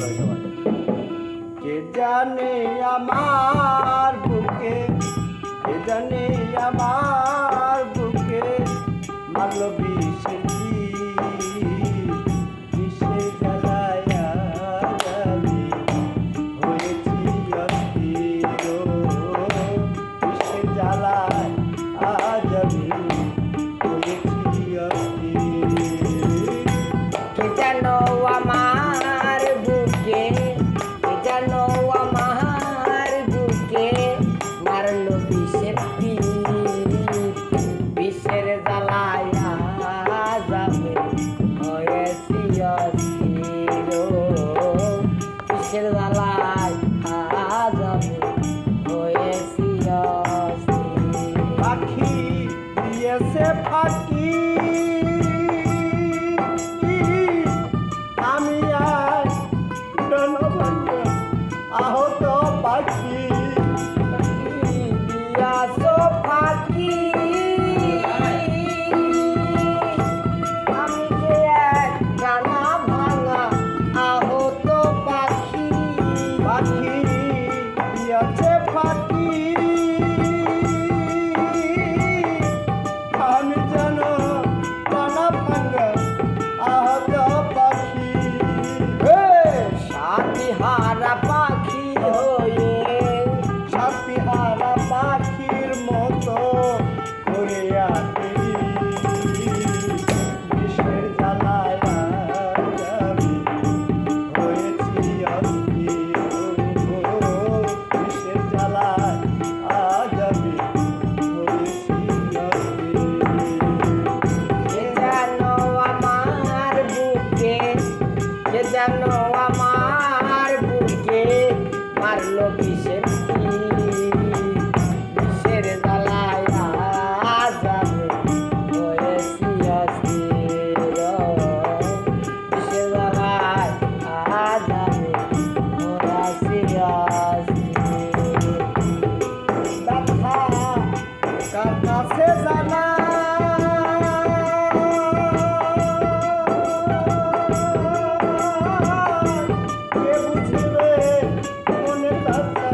ধন্যবাদ সবাই। কে জানে আমার বুকে, কে জানে আমার বুকে মারল বিষের বিষের জ্বালায় আমি হয়েছি অস্থির, বিষের জ্বালায় আজ আমি হয়েছি অস্থির। কে যেন আমার বুকে, কে যেন আমার বুকে মারলো বিষের বিষের জ্বালায় আজ আমি হয়েছি অস্থির, বিষের জ্বালায় আজ আমি হয়েছি অস্থির। পাখি দিয়েছে ফাঁকি, আমি আর ডনভাঙ্গে আহত পাখি। দিয়াছো ফাঁকি, আমি যে এক ডানা ভাঙা আহত পাখি। পাখি দিয়েছে ফাঁকি, আমি যেন ডানা ভাঙ্গা আহত পাখি। সাথীহারা পাখি হয়ে, সাথীহারা পাখির মতো ঘুরে আসি, বিষের জ্বালায় আজ আমি হয়েছি অস্থির, বিষের জ্বালায় আজ আমি হয়েছি অস্থির। কে যেন আমার বুকে, কে যেন আমার বুকে মারলো বিষের বিষের জ্বালায় আজ আমি হয়েছি অস্থির, বিষের জ্বালায় আজ আমি হয়েছি অস্থির। ব্যথা কার কাছে জানা, কে বুঝবে মনে ব্যথা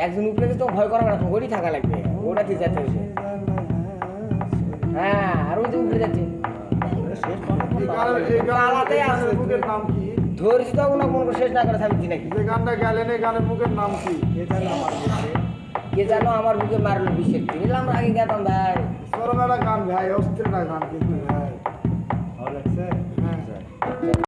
একজন উপরে তো ভয় করা না, ওরই থাকা লাগবে, ওটা কি যেতে হবে। হ্যাঁ, আর ওই যে উপরে যাচ্ছে আলাদাই আছে। মুখের নাম কি? ধরেছি তো কোনো কোনো শেষ না করে থাকছি নাকি। যে গানটা গেলেন এই গানের মুখের নাম কি? কে জানো আমার বুকে মারলো বিষের তিন, আমরা আগে গেতাম ভাই। চরমেলা গান ভাই, অস্থির না গান কিন্তু ভাই।